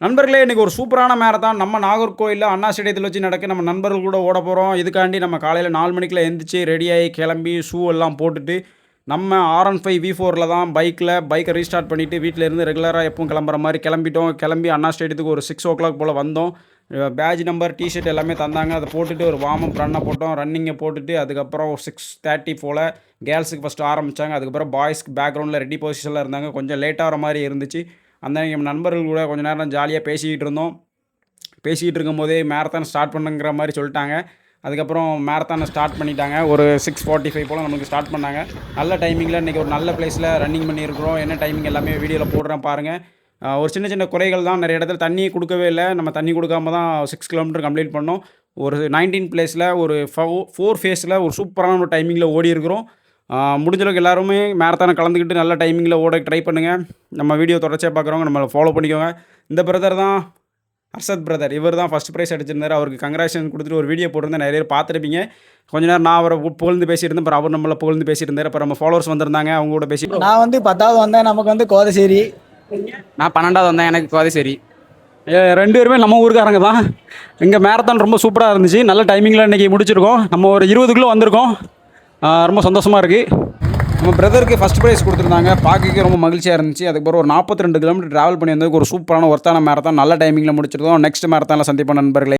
நண்பர்களே இன்றைக்கி ஒரு சூப்பரான மேரத்தான் நம்ம நாகர்கோயிலில் அண்ணா ஸ்டேடியத்தில் வச்சு நடக்க நம்ம நண்பர்கள் கூட ஓட போகிறோம். இதுக்காண்டி நம்ம காலையில் 4 மணிக்கெலாம் எந்திரிச்சு ரெடியாகி கிளம்பி ஷூ எல்லாம் போட்டுட்டு நம்ம R15 V4ல் தான் பைக்கை ரீஸ்டார்ட் பண்ணிவிட்டு வீட்டிலேருந்து ரெகுலராக எப்பவும் கிளம்புற மாதிரி கிளம்பிட்டோம். கிளம்பி அண்ணா ஸ்டேடியத்துக்கு ஒரு 6 o'clock போல் வந்தோம். பேட்ச் நம்பர் டிஷர்ட் எல்லாமே தந்தாங்க. அதை போட்டுட்டு ஒரு வார்ம் அப் ரன்னை போட்டோம். ரன்னிங்கை போட்டுட்டு அதுக்கப்புறம் 6:30 போல் கேர்ள்ஸுக்கு ஃபஸ்ட்டு ஆரம்பித்தாங்க. அதுக்கப்புறம் பாய்ஸ்க்கு பேக்ரவுண்டில் ரெடி பொசிஷனில் இருந்தாங்க. கொஞ்சம் லேட்டாகிற மாதிரி இருந்துச்சு. அந்த எங்கள் நண்பர்கள் கூட கொஞ்சம் நேரம் ஜாலியாக பேசிக்கிட்டு இருந்தோம். பேசிக்கிட்டு இருக்கும்போதே மேரத்தான் ஸ்டார்ட் பண்ணுங்கிற மாதிரி சொல்லிட்டாங்க. அதுக்கப்புறம் மேரத்தானை ஸ்டார்ட் பண்ணிட்டாங்க. ஒரு 6:45 போல் நமக்கு ஸ்டார்ட் பண்ணாங்க. நல்ல டைமிங்கில் இன்றைக்கி ஒரு நல்ல பிளேஸில் ரன்னிங் பண்ணியிருக்கிறோம். என்ன டைமிங் எல்லாமே வீடியோவில் போடுறேன் பாருங்கள். ஒரு சின்ன சின்ன குறைகள் தான். நிறைய இடத்துல தண்ணி கொடுக்கவே இல்லை. நம்ம தண்ணி கொடுக்காம தான் 6 கிலோமீட்டர் கம்ப்ளீட் பண்ணோம். ஒரு 19 பிளேஸில் ஒரு 4 ஃபேஸில் ஒரு சூப்பரான ஒரு டைமிங்கில் ஓடி இருக்கிறோம். முடிஞ்சளவுக்கு எல்லாருமே மேரத்தானை கலந்துக்கிட்டு நல்ல டைமிங்கில் ஓட ட்ரை பண்ணுங்கள். நம்ம வீடியோ தொடர்ச்சியாக பார்க்குறவங்க நம்மளை ஃபாலோ பண்ணிக்கோங்க. இந்த பிரதர் தான் ஹர்ஷத் பிரதர். இவர் தான் ஃபஸ்ட் ப்ரைஸ் அடிச்சிருந்தார். அவருக்கு கங்க்ராச்சுலேஷன் கொடுத்துட்டு ஒரு வீடியோ போட்டிருந்தேன். நிறைய பேர் பார்த்துருப்பீங்க. கொஞ்ச நேரம் நான் அவரை புகழ்ந்து பேசியிருந்தேன். அப்புறம் அவர் நம்மளை புகழ்ந்து பேசியிருந்தார். அப்புறம் நம்ம ஃபாலோவர்ஸ் வந்திருந்தாங்க. அவங்க கூட பேசி நான் 10வது வந்தேன். நமக்கு கோதசேரி. நான் 12வது வந்தேன். எனக்கு கோதசேரி. 2 பேருமே நம்ம ஊருக்காரங்க தான். இங்கே மேரத்தான் ரொம்ப சூப்பராக இருந்துச்சு. நல்ல டைமிங்கில் இன்றைக்கி முடிச்சிருக்கோம். நம்ம ஒரு 20 கிலோ வந்திருக்கோம். ரொம்ப சந்தோஷமாக இருக்குது. நம்ம பிரதருக்கு ஃபஸ்ட் ப்ரைஸ் கொடுத்துருந்தாங்க. பார்க்க ரொம்ப மகிழ்ச்சியாக இருந்துச்சு. அதுக்கப்புறம் ஒரு 42 கிலோமீட்டர் ட்ராவல் பண்ணி வந்ததுக்கு ஒரு சூப்பரான ஒர்த்தான மேரத்தான் நல்ல டைமிங்கில் முடிச்சிருக்கோம். நெக்ஸ்ட் மேரத்தானில் சந்திப்போம் நண்பர்களே.